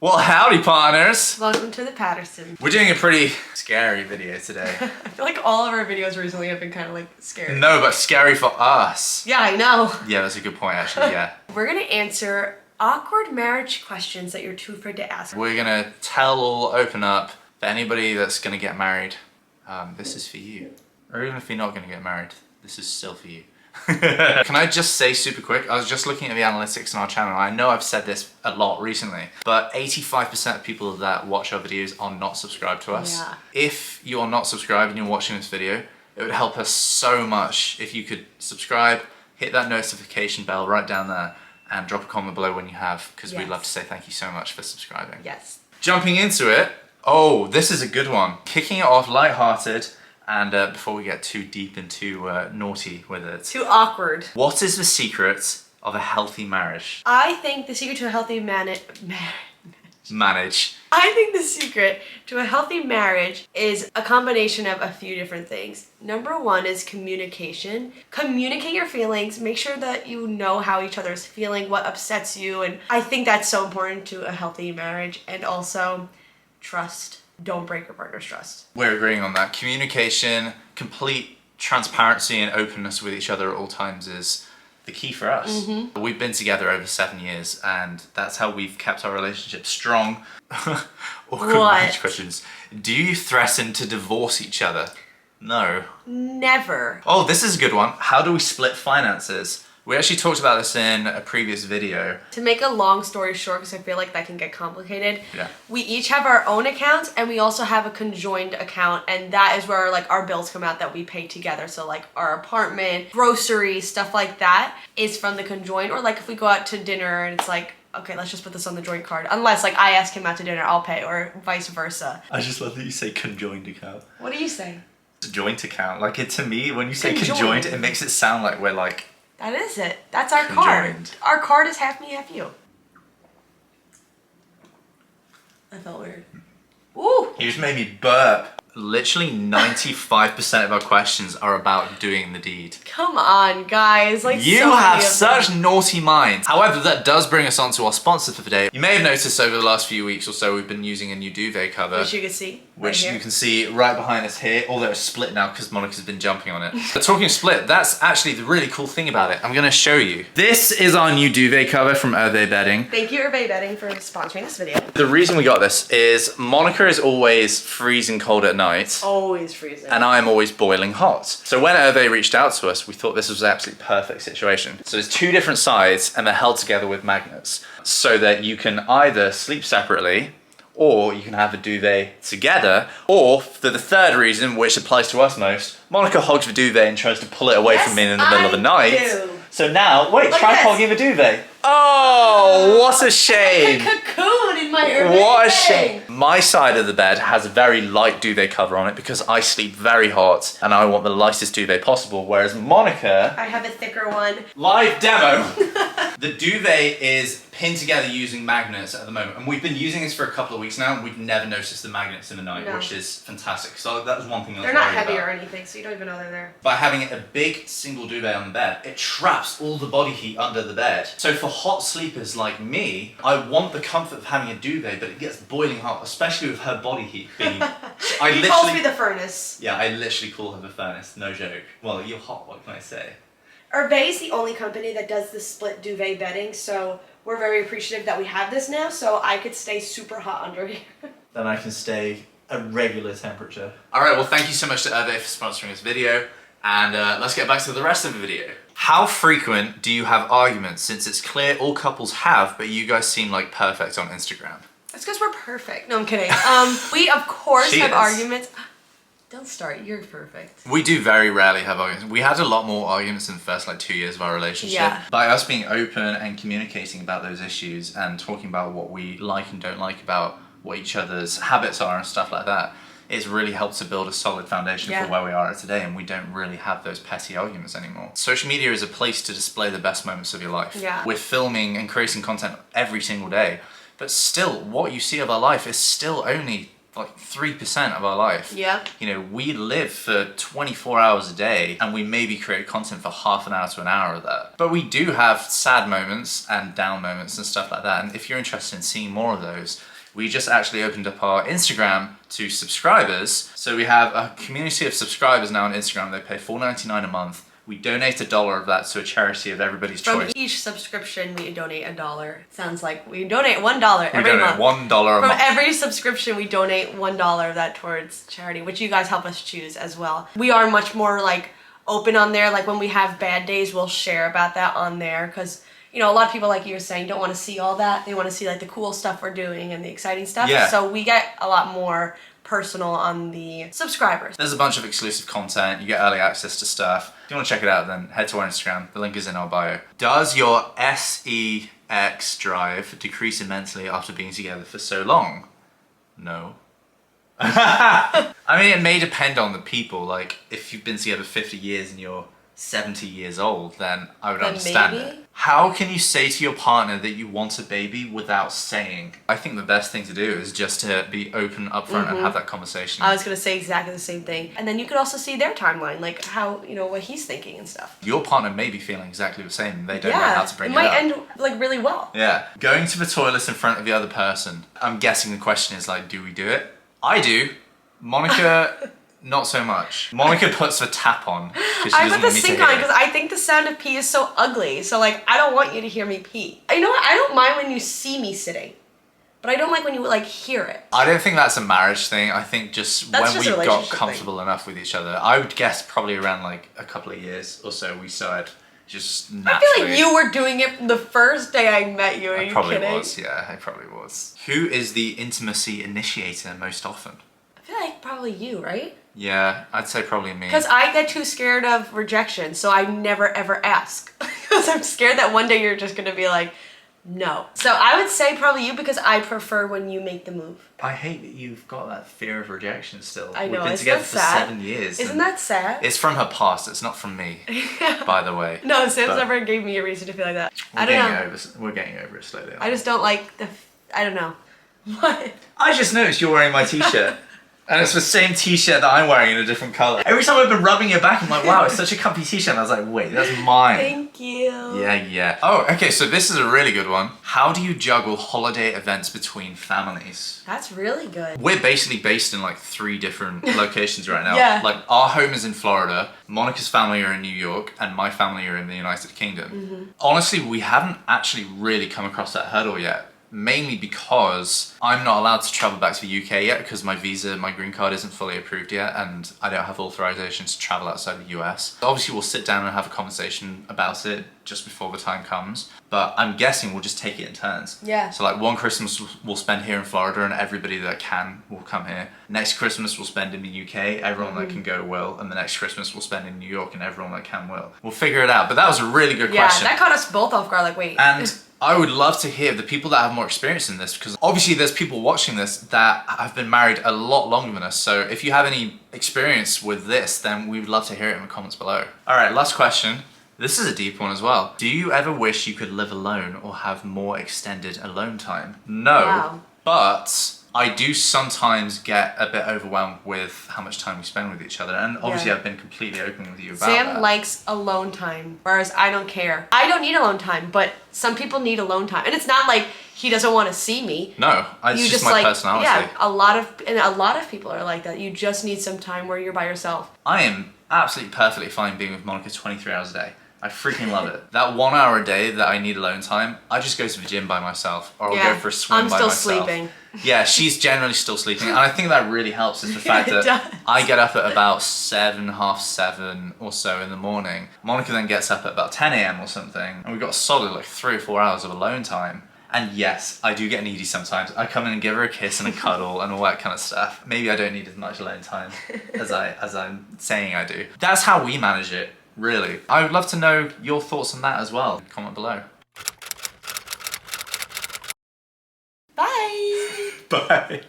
Well, howdy, partners. Welcome to the Patterson. We're doing a pretty scary video today. I feel like all of our videos recently have been kind of like scary. No, but scary for us. Yeah, I know. Yeah, that's a good point, actually, yeah. We're gonna answer awkward marriage questions that you're too afraid to ask. We're gonna open up for anybody that's gonna get married. This is for you. Or even if you're not gonna get married, this is still for you. Can I just say super quick, I was just looking at the analytics on our channel. I know I've said this a lot recently, but 85% of people that watch our videos are not subscribed to us. Yeah. If you're not subscribed and you're watching this video, it would help us so much if you could subscribe, hit that notification bell right down there, and drop a comment below when you have, because we'd love to say thank you so much for subscribing. Yes. Jumping into it, oh, this is a good one. Kicking it off lighthearted. And before we get too deep and too naughty with it. Too awkward. What is the secret of a healthy marriage? I think the secret to a healthy Manage. I think the secret to a healthy marriage is a combination of a few different things. Number one is communication. Communicate your feelings. Make sure that you know how each other is feeling, what upsets you. And I think that's so important to a healthy marriage. And also trust. Don't break your partner's trust. We're agreeing on that. Communication, complete transparency and openness with each other at all times is the key for us. Mm-hmm. We've been together over 7 years and that's how we've kept our relationship strong. Awkward marriage questions. Do you threaten to divorce each other? No. Never. Oh, this is a good one. How do we split finances? We actually talked about this in a previous video. To make a long story short, because I feel like that can get complicated, yeah. We each have our own accounts and we also have a conjoined account, and that is where like our bills come out that we pay together. So like our apartment, groceries, stuff like that is from the conjoined, or like if we go out to dinner and it's like, okay, let's just put this on the joint card. Unless like I ask him out to dinner, I'll pay, or vice versa. I just love that you say conjoined account. What do you say? It's a joint account. Like to me, when you say conjoined, it makes it sound like we're like... That is it. That's our card. Our card is half me, half you. That felt weird. Ooh! You just made me burp. Literally 95% of our questions are about doing the deed. Come on, guys. Like, you so have such naughty minds. However, that does bring us on to our sponsor for today. You may have noticed over the last few weeks or so, we've been using a new duvet cover. Which you can see. Which you can see right behind us here, although it's split now because Monica's been jumping on it. But talking split, that's actually the really cool thing about it. I'm gonna show you. This is our new duvet cover from Hervé Bedding. Thank you, Hervé Bedding, for sponsoring this video. The reason we got this is Monica is always freezing cold at night. Always freezing. And I'm always boiling hot. So when Hervé reached out to us, we thought this was an absolutely perfect situation. So there's two different sides and they're held together with magnets so that you can either sleep separately or you can have a duvet together, or for the third reason, which applies to us most, Monica hogs the duvet and tries to pull it away from me in the middle of the night. Do. So now, wait, Look try hogging the duvet. Oh, what a shame. Like a cocoon in my Hervé What a Bedding. shame. My side of the bed has a very light duvet cover on it because I sleep very hot and I want the lightest duvet possible, whereas Monica... I have a thicker one. Live demo! The duvet is pinned together using magnets at the moment, and we've been using this for a couple of weeks now and we've never noticed the magnets in the night, which is fantastic. So that was one thing I was They're not worried heavy about. or anything, so you don't even know they're there. By having a big single duvet on the bed, it traps all the body heat under the bed. So for hot sleepers like me, I want the comfort of having a duvet, but it gets boiling hot, especially with her body heat being... He calls me the furnace. Yeah, I literally call her the furnace, no joke. Well, you're hot, what can I say? Hervé is the only company that does the split duvet bedding, so we're very appreciative that we have this now, so I could stay super hot under here. Then I can stay a regular temperature. Alright, well thank you so much to Hervé for sponsoring this video, and let's get back to the rest of the video. How frequent do you have arguments, since it's clear all couples have, but you guys seem like perfect on Instagram? That's because we're perfect. No, I'm kidding. We, of course, have arguments. Don't start. You're perfect. We do very rarely have arguments. We had a lot more arguments in the first 2 years of our relationship. Yeah. By us being open and communicating about those issues and talking about what we like and don't like about what each other's habits are and stuff like that, it's really helped to build a solid foundation for where we are at today, and we don't really have those petty arguments anymore. Social media is a place to display the best moments of your life. Yeah. We're filming and creating content every single day, but still, what you see of our life is still only like 3% of our life. Yeah. You know, we live for 24 hours a day and we maybe create content for half an hour to an hour of that. But we do have sad moments and down moments and stuff like that. And if you're interested in seeing more of those, we just actually opened up our Instagram to subscribers. So we have a community of subscribers now on Instagram. They pay $4.99 a month. We donate $1 of that to a charity of everybody's choice. From each subscription, we donate $1. Sounds like we donate $1 every month. We donate $1 a month. From every subscription, we donate $1 of that towards charity, which you guys help us choose as well. We are much more like open on there. Like when we have bad days, we'll share about that on there because, you know, a lot of people, like you were saying, don't want to see all that. They want to see like the cool stuff we're doing and the exciting stuff. Yeah. So we get a lot more personal on the subscribers. There's a bunch of exclusive content. You get early access to stuff. If you want to check it out, then head to our Instagram. The link is in our bio. Does your sex drive decrease immensely after being together for so long? No. I mean, it may depend on the people. Like, if you've been together 50 years and you're 70 years old, then I would understand maybe. it. How can you say to your partner that you want a baby without saying? I think the best thing to do is just to be open upfront and have that conversation. I was gonna say exactly the same thing. And then you could also see their timeline, like how, you know, what he's thinking and stuff. Your partner may be feeling exactly the same. They don't know how to bring it up. It might end like really well. Yeah. Going to the toilet in front of the other person. I'm guessing the question is like, do we do it? I do. Monica, not so much. Monica puts the tap on. I put the sink on because I think the sound of pee is so ugly. So like, I don't want you to hear me pee. You know what? I don't mind when you see me sitting, but I don't like when you like hear it. I don't think that's a marriage thing. I think just when we got comfortable enough with each other, I would guess probably around like a couple of years or so, we started just naturally. I feel like you were doing it the first day I met you. Are you probably kidding? was, yeah, I probably was. Who is the intimacy initiator most often? I feel like probably you, right? Yeah, I'd say probably me. Because I get too scared of rejection, so I never ever ask. Because I'm scared that one day you're just gonna be like, no. So I would say probably you because I prefer when you make the move. I hate that you've got that fear of rejection still. I know, We've been together for 7 years. Isn't that sad? It's from her past, it's not from me, by the way. No, Sam's never gave me a reason to feel like that. I don't know. We're getting over it slowly. I just don't like I don't know. What? I just noticed you're wearing my t-shirt. And it's the same t-shirt that I'm wearing in a different colour. Every time I've been rubbing your back, I'm like, wow, it's such a comfy t-shirt. And I was like, wait, that's mine. Thank you. Yeah. Oh, okay, so this is a really good one. How do you juggle holiday events between families? That's really good. We're basically based in like 3 different locations right now. Yeah. Like our home is in Florida, Monica's family are in New York, and my family are in the United Kingdom. Honestly, we haven't actually really come across that hurdle yet. Mainly because I'm not allowed to travel back to the UK yet because my visa, my green card isn't fully approved yet and I don't have authorization to travel outside the US. Obviously we'll sit down and have a conversation about it just before the time comes, but I'm guessing we'll just take it in turns. Yeah. So like one Christmas we'll spend here in Florida and everybody that can will come here. Next Christmas we'll spend in the UK, everyone that can go will, and the next Christmas we'll spend in New York and everyone that can will. We'll figure it out, but that was a really good question. Yeah, that caught us both off guard, like wait. And I would love to hear the people that have more experience in this because obviously there's people watching this that have been married a lot longer than us. So if you have any experience with this, then we would love to hear it in the comments below. All right, last question. This is a deep one as well. Do you ever wish you could live alone or have more extended alone time? No, but I do sometimes get a bit overwhelmed with how much time we spend with each other. And obviously I've been completely open with you about that. Sam likes alone time, whereas I don't care. I don't need alone time, but some people need alone time. And it's not like he doesn't want to see me. No, it's just my personality. Yeah, a lot of people are like that. You just need some time where you're by yourself. I am absolutely perfectly fine being with Monica 23 hours a day. I freaking love it. That 1 hour a day that I need alone time, I just go to the gym by myself or I'll go for a swim by myself. I'm still sleeping. Yeah, she's generally still sleeping. And I think that really helps is the fact that I get up at about 7, half 7 or so in the morning. Monica then gets up at about 10 a.m. or something. And we've got a solid like 3 or 4 hours of alone time. And yes, I do get needy sometimes. I come in and give her a kiss and a cuddle and all that kind of stuff. Maybe I don't need as much alone time as I'm saying I do. That's how we manage it. Really. I would love to know your thoughts on that as well. Comment below. Bye. Bye.